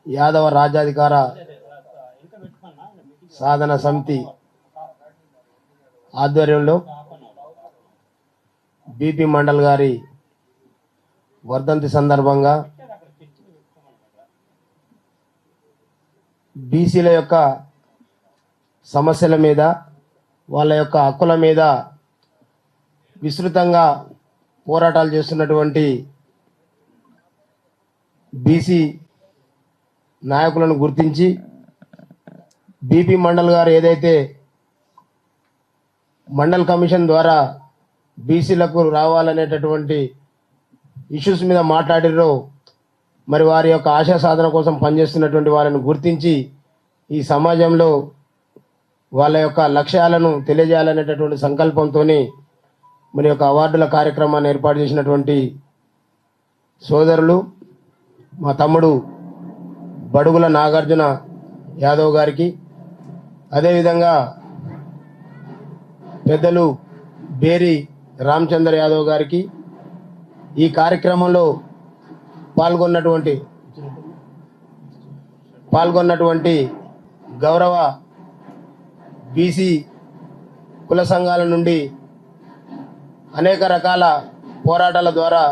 యాదవ రాజ్యాధికార సాధన సమితి ఆధ్వర్యంలో బీపీ మండల్ గారి వర్ధంతి సందర్భంగా బీసీల యొక్క సమస్యల మీద వాళ్ళ యొక్క హక్కుల మీద విస్తృతంగా పోరాటాలు చేస్తున్నటువంటి బీసీ నాయకులను గుర్తించి బీపీ మండల్ గారు ఏదైతే మండల్ కమిషన్ ద్వారా బీసీలకు రావాలనేటటువంటి ఇష్యూస్ మీద మాట్లాడిరో మరి వారి యొక్క ఆశా సాధన కోసం పనిచేస్తున్నటువంటి వారిని గుర్తించి ఈ సమాజంలో వాళ్ళ యొక్క లక్ష్యాలను తెలియజేయాలనేటటువంటి సంకల్పంతో మరి యొక్క అవార్డుల కార్యక్రమాన్ని ఏర్పాటు చేసినటువంటి సోదరులు మా తమ్ముడు బడుగుల నాగార్జున యాదవ్ గారికి, అదేవిధంగా పెద్దలు బేరి రామచంద్ర యాదవ్ గారికి, ఈ కార్యక్రమంలో పాల్గొన్నటువంటి గౌరవ బీసీ కుల సంఘాల నుండి అనేక రకాల పోరాటాల ద్వారా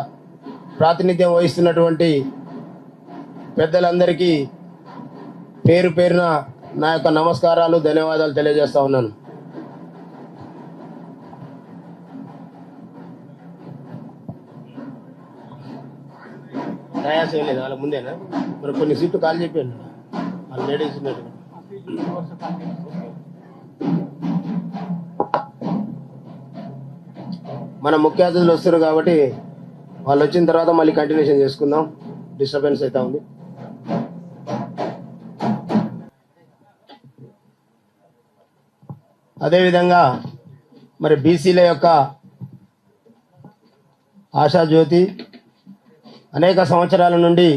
ప్రాతినిధ్యం వహిస్తున్నటువంటి పెద్దలందరికీ పేరు పేరున నా యొక్క నమస్కారాలు, ధన్యవాదాలు తెలియజేస్తా ఉన్నాను. ప్రయాసం ఏం లేదు, వాళ్ళ ముందేనా మరి కొన్ని సీట్లు ఖాళీ చెప్పాను వాళ్ళు లేడీస్ ఉన్నట్టు. మన ముఖ్య అతిథులు వస్తారు కాబట్టి వాళ్ళు వచ్చిన తర్వాత మళ్ళీ కంటిన్యూషన్ చేసుకుందాం, డిస్టర్బెన్స్ అవుతా ఉంది. అదేవిధంగా మరి బీసీల యొక్క ఆశాజ్యోతి అనేక సంవత్సరాల నుండి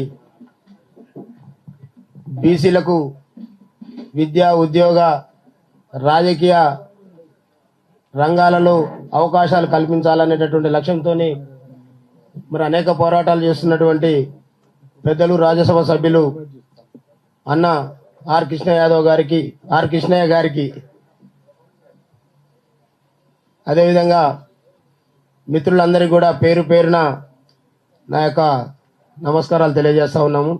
బీసీలకు విద్యా, ఉద్యోగ, రాజకీయ రంగాలలో అవకాశాలు కల్పించాలనేటటువంటి లక్ష్యంతో మరి అనేక పోరాటాలు చేస్తున్నటువంటి పెద్దలు రాజ్యసభ సభ్యులు అన్న ఆర్ కృష్ణయ్య గారికి అదేవిధంగా మిత్రులందరికీ కూడా పేరు పేరున నా యొక్క నమస్కారాలు తెలియజేస్తా ఉన్నాము.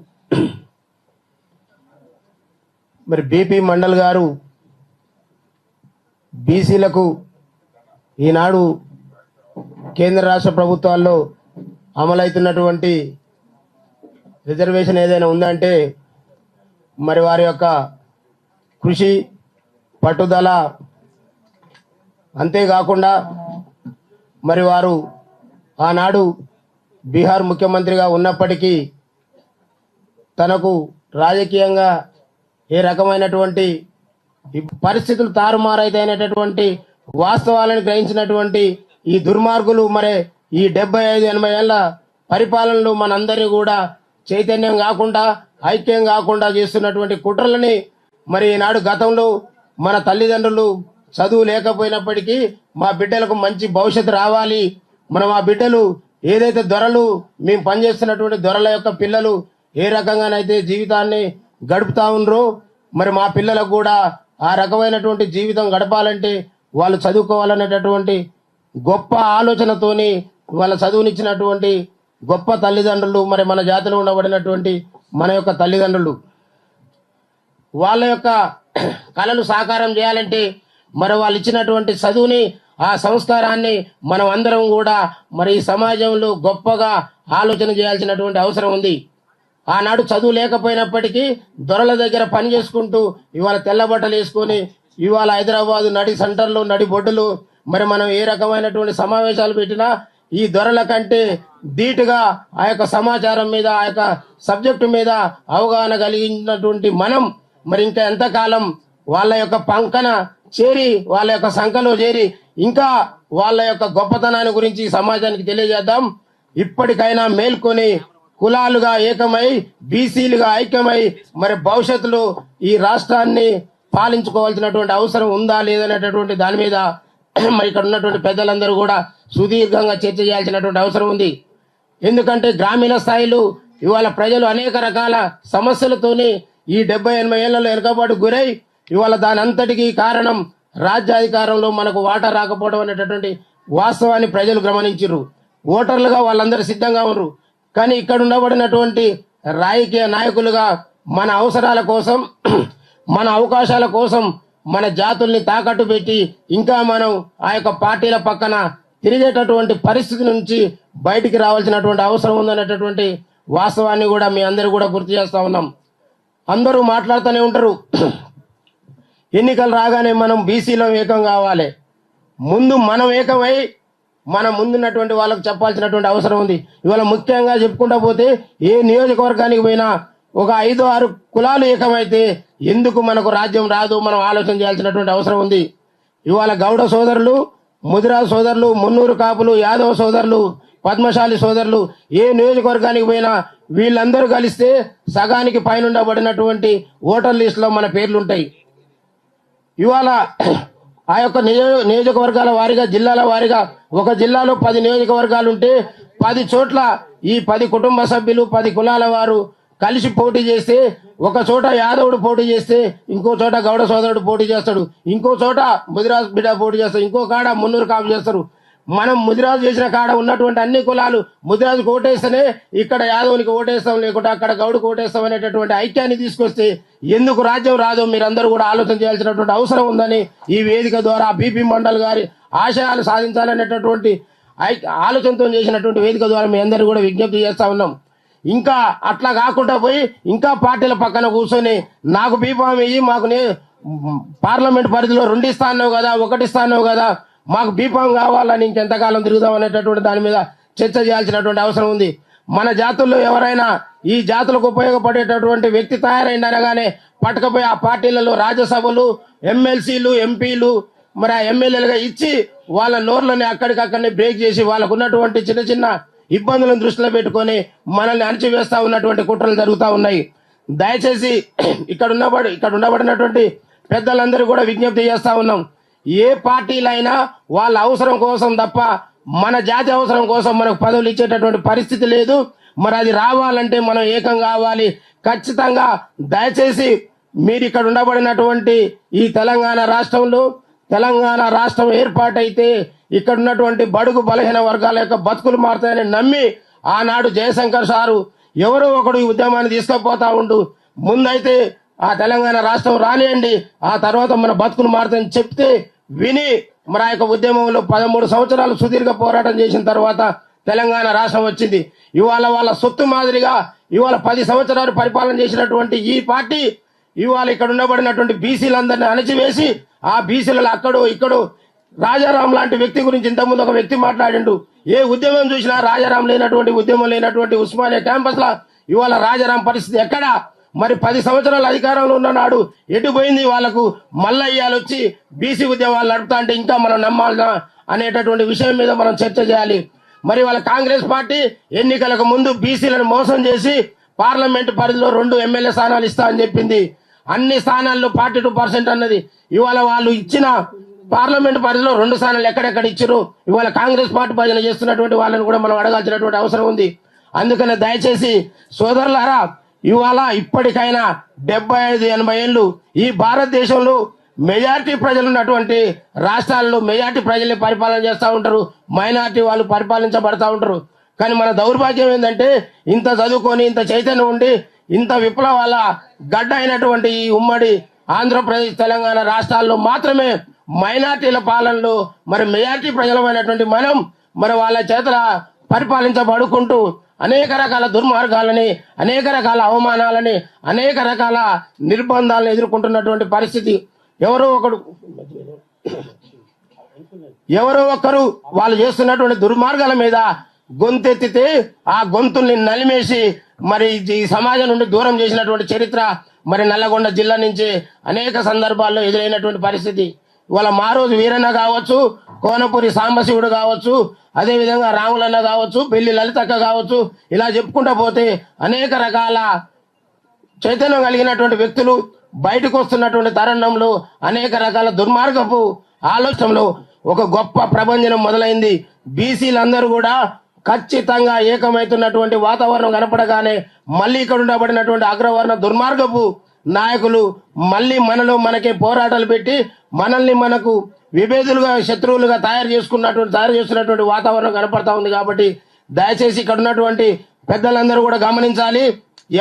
మరి బీపీ మండల్ గారు బీసీలకు ఈనాడు కేంద్ర రాష్ట్ర ప్రభుత్వాల్లో అమలవుతున్నటువంటి రిజర్వేషన్ ఏదైనా ఉందంటే మరి వారి యొక్క కృషి, పట్టుదల, అంతేకాకుండా మరి వారు ఆనాడు బీహార్ ముఖ్యమంత్రిగా ఉన్నప్పటికీ తనకు రాజకీయంగా ఏ రకమైనటువంటి పరిస్థితులు తారుమారైతేనేటటువంటి వాస్తవాలను గ్రహించినటువంటి ఈ దుర్మార్గులు మరి ఈ 75-80 ఏళ్ల పరిపాలనలో మనందరినీ కూడా చైతన్యం కాకుండా, ఐక్యం కాకుండా చేస్తున్నటువంటి కుట్రలని మరి ఈనాడు గతంలో మన తల్లిదండ్రులు చదువు లేకపోయినప్పటికీ మా బిడ్డలకు మంచి భవిష్యత్తు రావాలి, మా బిడ్డలు ఏదైతే దొరలు మేము పనిచేస్తున్నటువంటి దొరల యొక్క పిల్లలు ఏ రకంగానైతే జీవితాన్ని గడుపుతా ఉన్నారో మరి మా పిల్లలకు కూడా ఆ రకమైనటువంటి జీవితం గడపాలంటే వాళ్ళు చదువుకోవాలనేటటువంటి గొప్ప ఆలోచనతోని వాళ్ళ చదువునిచ్చినటువంటి గొప్ప తల్లిదండ్రులు మరి మన జాతిలో ఉండబడినటువంటి మన యొక్క తల్లిదండ్రులు వాళ్ళ యొక్క కళలు సాకారం చేయాలంటే మరి వాళ్ళు ఇచ్చినటువంటి చదువుని, ఆ సంస్కారాన్ని మనం అందరం కూడా మరి ఈ సమాజంలో గొప్పగా ఆలోచన చేయాల్సినటువంటి అవసరం ఉంది. ఆనాడు చదువు లేకపోయినప్పటికీ దొరల దగ్గర పని చేసుకుంటూ ఇవాళ తెల్లబట్టలు వేసుకొని ఇవాళ హైదరాబాదు నడి సెంటర్లో నడి బొడ్డులు మరి మనం ఏ రకమైనటువంటి సమావేశాలు పెట్టినా ఈ దొరల కంటే ధీటుగా ఆ యొక్క సమాచారం మీద, ఆ యొక్క సబ్జెక్టు మీద అవగాహన కలిగినటువంటి మనం మరి ఇంకా ఎంతకాలం వాళ్ళ యొక్క పంకన చేరి, వాళ్ళ యొక్క సంఖలో చేరి ఇంకా వాళ్ళ యొక్క గొప్పతనాన్ని గురించి సమాజానికి తెలియజేద్దాం. ఇప్పటికైనా మేల్కొని కులాలుగా ఏకమై బీసీలుగా ఐక్యమై మరి భవిష్యత్తులో ఈ రాష్ట్రాన్ని పాలించుకోవాల్సినటువంటి అవసరం ఉందా లేదనేటటువంటి దాని మీద మరి ఇక్కడ ఉన్నటువంటి పెద్దలందరూ కూడా సుదీర్ఘంగా చర్చ చేయాల్సినటువంటి అవసరం ఉంది. ఎందుకంటే గ్రామీణ స్థాయిలో ఇవాళ ప్రజలు అనేక రకాల సమస్యలతోని ఈ 70-80 ఏళ్లలో వెనుకబాటు గురై ఇవాళ దాని అంతటికీ కారణం రాజ్యాధికారంలో మనకు వాటా రాకపోవడం అనేటటువంటి వాస్తవాన్ని ప్రజలు గమనించారు. ఓటర్లుగా వాళ్ళందరూ సిద్ధంగా ఉన్నారు. కానీ ఇక్కడ ఉండబడినటువంటి రాజకీయ నాయకులుగా మన అవసరాల కోసం మన అవకాశాల కోసం మన జాతుల్ని తాకట్టు పెట్టి ఇంకా మనం ఆ యొక్క పార్టీల పక్కన తిరిగేటటువంటి పరిస్థితి నుంచి బయటికి రావాల్సినటువంటి అవసరం ఉందనేటటువంటి వాస్తవాన్ని కూడా మీ అందరూ కూడా గుర్తు చేస్తా ఉన్నాం. అందరూ మాట్లాడుతూనే ఉంటారు, ఎన్నికలు రాగానే మనం బీసీలో ఏకం కావాలి. ముందు మనం ఏకమై మన ముందున్నటువంటి వాళ్ళకు చెప్పాల్సినటువంటి అవసరం ఉంది. ఇవాళ ముఖ్యంగా చెప్పుకుంటా పోతే ఏ నియోజకవర్గానికి పోయినా ఒక 5-6 కులాలు ఏకమైతే ఎందుకు మనకు రాజ్యం రాదు, మనం ఆలోచన చేయాల్సినటువంటి అవసరం ఉంది. ఇవాళ గౌడ సోదరులు, ముదిరాజు సోదరులు, మున్నూరు కాపులు, యాదవ సోదరులు, పద్మశాలి సోదరులు ఏ నియోజకవర్గానికి పోయినా వీళ్ళందరూ కలిస్తే సగానికి పైనుండబడినటువంటి ఓటర్ లిస్టులో మన పేర్లుంటాయి. ఇవాళ ఆ యొక్క నియోజకవర్గాల వారీగా, జిల్లాల వారీగా ఒక జిల్లాలో 10 నియోజకవర్గాలు ఉంటే 10 చోట్ల ఈ 10 కుటుంబ సభ్యులు 10 కులాల వారు కలిసి పోటీ చేస్తే, ఒక చోట యాదవుడు పోటీ చేస్తే ఇంకో చోట గౌడ సోదరుడు పోటీ చేస్తాడు, ఇంకో చోట ముదిరాజు బిడ్డ పోటీ చేస్తాడు, ఇంకో కాడ మున్నూరు కాపు చేస్తారు. మనం ముదిరాజు చేసిన కాడ ఉన్నటువంటి అన్ని కులాలు ముదిరాజుకు ఓటేస్తేనే ఇక్కడ యాదవునికి ఓటేస్తాం, లేకుంటే అక్కడ గౌడుకు ఓటేస్తాం అనేటటువంటి ఐక్యాన్ని తీసుకొస్తే ఎందుకు రాజ్యం రాదో మీరందరూ కూడా ఆలోచన చేయాల్సినటువంటి అవసరం ఉందని ఈ వేదిక ద్వారా బీపీ మండల్ గారి ఆశయాలు సాధించాలనేటటువంటి ఆలోచనతో చేసినటువంటి వేదిక ద్వారా మీ అందరూ కూడా విజ్ఞప్తి చేస్తా ఉన్నాం. ఇంకా అట్లా కాకుండా పోయి ఇంకా పార్టీల పక్కన కూర్చొని నాకు బీఫామ్ ఇయ్యి, మాకు పార్లమెంట్ పరిధిలో 2 ఇస్తాను కదా, 1 ఇస్తాను కదా, మాకు బీఫామ్ కావాలని ఇంకెంతకాలం తిరుగుదాం అనేటటువంటి దాని మీద చర్చ చేయాల్సినటువంటి అవసరం ఉంది. మన జాతుల్లో ఎవరైనా ఈ జాతులకు ఉపయోగపడేటటువంటి వ్యక్తి తయారైందనగానే పట్టుకపోయి ఆ పార్టీలలో రాజ్యసభలు, ఎమ్మెల్సీలు, ఎంపీలు, మరి ఆ ఎమ్మెల్యేలుగా ఇచ్చి వాళ్ళ నోర్లని అక్కడికక్కడనే బ్రేక్ చేసి వాళ్ళకు ఉన్నటువంటి చిన్న చిన్న ఇబ్బందులను దృష్టిలో పెట్టుకొని మనల్ని అణచివేస్తా ఉన్నటువంటి కుట్రలు జరుగుతూ ఉన్నాయి. దయచేసి ఇక్కడ ఉండబడినటువంటి పెద్దలందరూ కూడా విజ్ఞప్తి చేస్తా ఉన్నాం, ఏ పార్టీలైనా వాళ్ళ అవసరం కోసం తప్ప మన జాతి అవసరం కోసం మనకు పదవులు ఇచ్చేటటువంటి పరిస్థితి లేదు. మరి అది రావాలంటే మనం ఏకం కావాలి ఖచ్చితంగా. దయచేసి మీరు ఇక్కడ ఉండబడినటువంటి ఈ తెలంగాణ రాష్ట్రం ఏర్పాటైతే ఇక్కడ ఉన్నటువంటి బడుగు బలహీన వర్గాల యొక్క బతుకులు మారుతాయని నమ్మి ఆనాడు జయశంకర్ సారు ఎవరో ఒకడు ఈ ఉద్యమాన్ని తీసుకుపోతా ఉండు, ముందైతే ఆ తెలంగాణ రాష్ట్రం రానియండి, ఆ తర్వాత మన బతుకులు మారుతాయని చెప్తే విని మరి ఆ యొక్క ఉద్యమంలో 13 సంవత్సరాలు సుదీర్ఘ పోరాటం చేసిన తర్వాత తెలంగాణ రాష్ట్రం వచ్చింది. ఇవాళ వాళ్ళ సొత్తు మాదిరిగా ఇవాళ 10 సంవత్సరాలు పరిపాలన చేసినటువంటి ఈ పార్టీ ఇవాళ ఇక్కడ ఉండబడినటువంటి బీసీలందరినీ అణచివేసి ఆ బీసీలలో అక్కడో ఇక్కడో రాజారాం లాంటి వ్యక్తి గురించి ఇంతకుముందు ఒక వ్యక్తి మాట్లాడిండు. ఏ ఉద్యమం చూసినా రాజారాం లేనటువంటి ఉద్యమం లేనటువంటి ఉస్మానియా క్యాంపస్ లా ఇవాళ రాజారాం పరిస్థితి ఎక్కడా? మరి 10 సంవత్సరాల అధికారంలో ఉన్ననాడు ఎటు పోయింది? వాళ్ళకు మల్లయ్యాలు వచ్చి బీసీ ఉద్యమాలు నడుపుతా అంటే ఇంకా మనం నమ్మాలనా అనేటటువంటి విషయం మీద మనం చర్చ చేయాలి. మరి వాళ్ళ కాంగ్రెస్ పార్టీ ఎన్నికలకు ముందు బీసీలను మోసం చేసి పార్లమెంట్ పరిధిలో 2 ఎమ్మెల్యే స్థానాలు ఇస్తా అని చెప్పింది. అన్ని స్థానాల్లో 42% అన్నది. ఇవాళ వాళ్ళు ఇచ్చిన పార్లమెంట్ పరిధిలో 2 స్థానాలు ఎక్కడెక్కడ ఇచ్చారు? ఇవాళ కాంగ్రెస్ పార్టీ భజన చేస్తున్నటువంటి వాళ్ళని కూడా మనం అడగాల్సినటువంటి అవసరం ఉంది. అందుకనే దయచేసి సోదరులారా, ఇవాళ ఇప్పటికైనా 75-80 ఏళ్ళు ఈ భారతదేశంలో మెజారిటీ ప్రజలు ఉన్నటువంటి రాష్ట్రాల్లో మెజారిటీ ప్రజల్ని పరిపాలన చేస్తూ ఉంటారు, మైనారిటీ వాళ్ళు పరిపాలించబడతా ఉంటారు. కానీ మన దౌర్భాగ్యం ఏంటంటే ఇంత చదువుకొని ఇంత చైతన్యం ఉండి ఇంత విప్లవాల గడ్డ అయినటువంటి ఈ ఉమ్మడి ఆంధ్రప్రదేశ్ తెలంగాణ రాష్ట్రాల్లో మాత్రమే మైనార్టీల పాలనలో మరి మెజారిటీ ప్రజలమైనటువంటి మనం మరి వాళ్ళ చేతల పరిపాలించబడుకుంటూ అనేక రకాల దుర్మార్గాలని, అనేక రకాల అవమానాలని, అనేక రకాల నిర్బంధాలను ఎదుర్కొంటున్నటువంటి పరిస్థితి. ఎవరో ఒకరు వాళ్ళు చేస్తున్నటువంటి దుర్మార్గాల మీద గొంతెత్తితే ఆ గొంతుల్ని నలిమేసి మరి ఈ సమాజం నుండి దూరం చేసినటువంటి చరిత్ర మరి నల్లగొండ జిల్లా నుంచి అనేక సందర్భాల్లో ఎదురైనటువంటి పరిస్థితి. ఇవాళ మారోజు వీరన్న కావచ్చు, కోనపూరి సాంబశివుడు కావచ్చు, అదేవిధంగా రాములన్న కావచ్చు, పెళ్లి లలితక్క కావచ్చు, ఇలా చెప్పుకుంటా పోతే అనేక రకాల చైతన్యం కలిగినటువంటి వ్యక్తులు బయటకు వస్తున్నటువంటి తరుణంలో అనేక రకాల దుర్మార్గపు ఆలోచనలో ఒక గొప్ప ప్రభంజనం మొదలైంది. బీసీలందరూ కూడా ఖచ్చితంగా ఏకమైతున్నటువంటి వాతావరణం కనపడగానే మళ్ళీ ఇక్కడ ఉండబడినటువంటి అగ్రవర్ణ దుర్మార్గపు నాయకులు మళ్ళీ మనలో మనకే పోరాటాలు పెట్టి మనల్ని మనకు విభేదులుగా శత్రువులుగా తయారు చేస్తున్నటువంటి వాతావరణం కనపడతా ఉంది. కాబట్టి దయచేసి ఇక్కడ ఉన్నటువంటి పెద్దలందరూ కూడా గమనించాలి.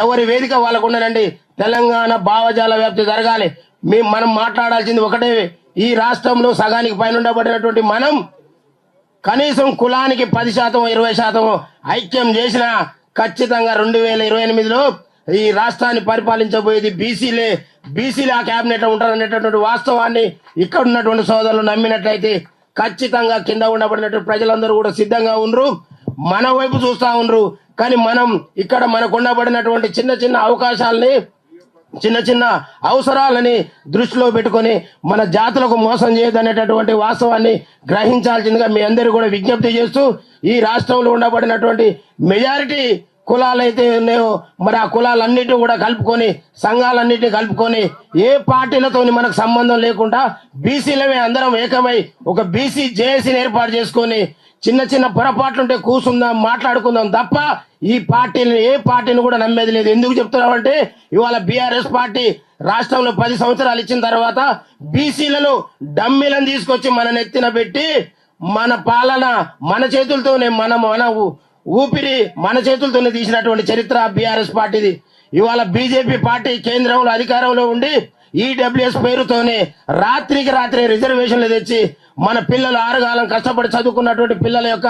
ఎవరి వేదిక వాళ్ళకు ఉండనండి. తెలంగాణ భావజాల వ్యాప్తి జరగాలి. మనం మాట్లాడాల్సింది ఒకటే, ఈ రాష్ట్రంలో సగానికి పైన ఉండబడినటువంటి మనం కనీసం కులానికి 10% 20% ఐక్యం చేసిన ఖచ్చితంగా 2028లో ఈ రాష్ట్రాన్ని పరిపాలించబోయేది బీసీలే ఆ క్యాబినెట్ ఉంటారనేటటువంటి వాస్తవాన్ని ఇక్కడ ఉన్నటువంటి సోదరులు నమ్మినట్లయితే ఖచ్చితంగా కింద ఉండబడినటువంటి ప్రజలందరూ కూడా సిద్ధంగా ఉండరు, మన వైపు చూస్తా ఉండరు. కానీ మనం ఇక్కడ మనకు ఉండబడినటువంటి చిన్న చిన్న అవకాశాలని, చిన్న చిన్న అవసరాలని దృష్టిలో పెట్టుకొని మన జాతులకు మోసం చేయదనేటటువంటి వాస్తవాన్ని గ్రహించాల్సిందిగా మీ అందరూ కూడా విజ్ఞప్తి చేస్తూ, ఈ రాష్ట్రంలో ఉండబడినటువంటి మెజారిటీ కులాలైతే ఉన్నాయో మరి ఆ కులాలన్నిటిని కూడా కలుపుకొని, సంఘాలన్నిటిని కలుపుకొని, ఏ పార్టీలతోని మనకు సంబంధం లేకుండా బీసీలమే అందరం ఏకమై ఒక బీసీ జేఏసీని ఏర్పాటు చేసుకొని చిన్న చిన్న పొరపాట్లుంటే కూర్చుందాం, మాట్లాడుకుందాం తప్ప ఈ పార్టీని ఏ పార్టీని కూడా నమ్మేది లేదు. ఎందుకు చెప్తున్నామంటే ఇవాళ బీఆర్ఎస్ పార్టీ రాష్ట్రంలో 10 సంవత్సరాలు ఇచ్చిన తర్వాత బీసీలను డమ్మీలను తీసుకొచ్చి మన నెత్తిన పెట్టి మన పాలన మన చేతులతోనే మన ఊపిరి మన చేతులతోనే తీసినటువంటి చరిత్ర బీఆర్ఎస్ పార్టీది. ఇవాళ బీజేపీ పార్టీ కేంద్రంలో అధికారంలో ఉండి ఈడబ్ల్యూఎస్ పేరుతోనే రాత్రికి రాత్రి రిజర్వేషన్లు తెచ్చి మన పిల్లలు ఆరుగాలం కష్టపడి చదువుకున్నటువంటి పిల్లల యొక్క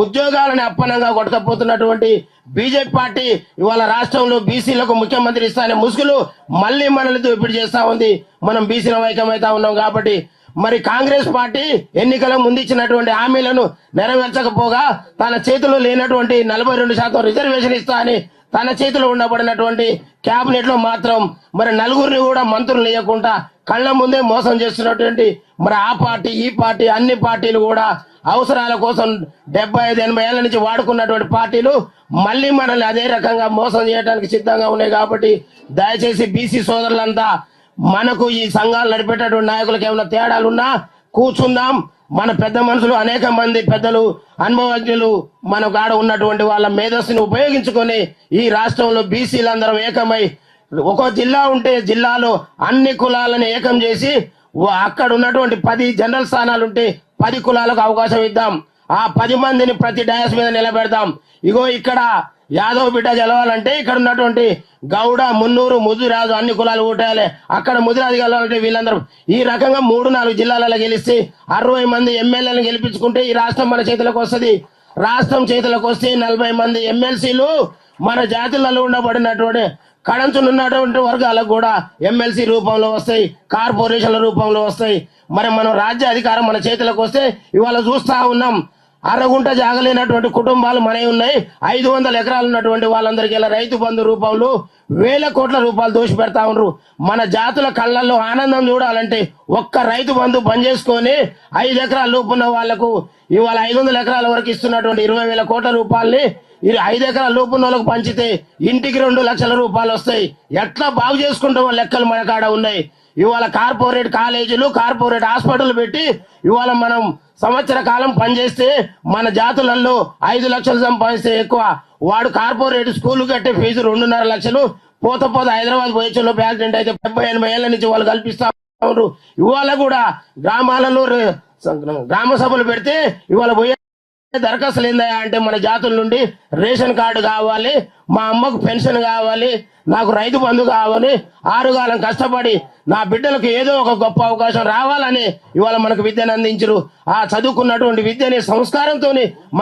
ఉద్యోగాలను అప్పనంగా కొట్టకపోతున్నటువంటి బీజేపీ పార్టీ ఇవాళ రాష్ట్రంలో బీసీలకు ముఖ్యమంత్రి ఇస్తానే ముసుగులు మళ్ళీ మనల్ని దోపిడీ చేస్తా ఉంది. మనం బీసీల ఐక్యమైతా ఉన్నాం. కాబట్టి మరి కాంగ్రెస్ పార్టీ ఎన్నికల ముందు ఇచ్చినటువంటి హామీలను నెరవేర్చకపోగా తన చేతిలో లేనటువంటి 42% రిజర్వేషన్ ఇస్తా అని తన చేతిలో ఉండబడినటువంటి క్యాబినెట్ లో మాత్రం మరి నలుగురిని కూడా మంత్రులు లేకుండా కళ్ళ ముందే మోసం చేస్తున్నటువంటి మరి ఆ పార్టీ ఈ పార్టీ అన్ని పార్టీలు కూడా అవసరాల కోసం 75-80 ఏళ్ల నుంచి వాడుకున్నటువంటి పార్టీలు మళ్ళీ మనల్ని అదే రకంగా మోసం చేయడానికి సిద్ధంగా ఉన్నాయి. కాబట్టి దయచేసి బీసీ సోదరులంతా మనకు ఈ సంఘాలు నడిపేటటువంటి నాయకులకు ఏమైనా తేడాలున్నా కూర్చుందాం. మన పెద్ద మనుషులు అనేక మంది పెద్దలు అనుభవజ్ఞులు మన కాడ ఉన్నటువంటి వాళ్ళ మేధస్సుని ఉపయోగించుకొని ఈ రాష్ట్రంలో బీసీలందరం ఏకమై ఒక జిల్లా ఉంటే జిల్లాలో అన్ని కులాలను ఏకం చేసి అక్కడ ఉన్నటువంటి 10 జనరల్ స్థానాలు ఉంటే 10 కులాలకు అవకాశం ఇద్దాం. ఆ 10 మందిని ప్రతి డయాస్ మీద నిలబెడదాం. ఇగో ఇక్కడ యాదవ్ బిడ్డ గెలవాలంటే ఇక్కడ ఉన్నటువంటి గౌడ, మున్నూరు, ముదిరాజు అన్ని కులాలు ఓటేయాలి. అక్కడ ముదిరాజు గెలవాలంటే వీళ్ళందరూ ఈ రకంగా 3-4 జిల్లాలలో గెలిస్తే 60 మంది ఎమ్మెల్యేలను గెలిపించుకుంటే ఈ రాష్ట్రం మన చేతులకు వస్తుంది. రాష్ట్రం చేతులకు వస్తే 40 మంది ఎమ్మెల్సీలు మన జాతులలో ఉండబడినటువంటి కడంచున్నటువంటి వర్గాలకు కూడా ఎమ్మెల్సీ రూపంలో వస్తాయి, కార్పొరేషన్ల రూపంలో వస్తాయి. మరి మనం రాజ్య అధికారం మన చేతులకు వస్తే ఇవాళ చూస్తా ఉన్నాం, అరగుంట జాగలేనటువంటి కుటుంబాలు మనవి ఉన్నాయి. 500 ఎకరాలు ఉన్నటువంటి వాళ్ళందరికీ ఇలా రైతు బంధు రూపంలో వేల కోట్ల రూపాయలు దోషి పెడతా ఉన్నారు. మన జాతుల కళ్ళల్లో ఆనందం చూడాలంటే ఒక్క రైతు బంధు బంద్ చేసుకొని 5 ఎకరాల లోపు ఉన్న వాళ్లకు ఇవాళ 500 ఎకరాల వరకు ఇస్తున్నటువంటి 20,000 కోట్ల రూపాయల్ని 5 ఎకరాల లోపు ఉన్న వాళ్ళకు పంచితే ఇంటికి 2 లక్షల రూపాయలు వస్తాయి. ఎట్లా బాగు చేసుకుంటామో లెక్కలు మన కాడ ఉన్నాయి. ఇవాళ కార్పొరేట్ కాలేజీలు, కార్పొరేట్ హాస్పిటల్ పెట్టి ఇవాళ మనం సంవత్సర కాలం పనిచేస్తే మన జాతులలో 5 లక్షలు సంపాదిస్తే ఎక్కువ. వాడు కార్పొరేట్ స్కూల్ కట్టే ఫీజు 2.5 లక్షలు. పోత హైదరాబాద్ పోయేలో యాక్సిడెంట్ అయితే 70-80 ఏళ్ల నుంచి వాళ్ళు కల్పిస్తా ఉన్నారు. ఇవాళ కూడా గ్రామాలలో గ్రామ సభలు పెడితే ఇవాళ పోయే దరఖాస్తులు ఏందయ్యా అంటే మన జాతుల నుండి రేషన్ కార్డు కావాలి, మా అమ్మకు పెన్షన్ కావాలి, నాకు రైతు బంధు కావాలి, 6 కాలం కష్టపడి నా బిడ్డలకు ఏదో ఒక గొప్ప అవకాశం రావాలని ఇవాళ మనకు విద్యను అందించరు. ఆ చదువుకున్నటువంటి విద్యని సంస్కారంతో మన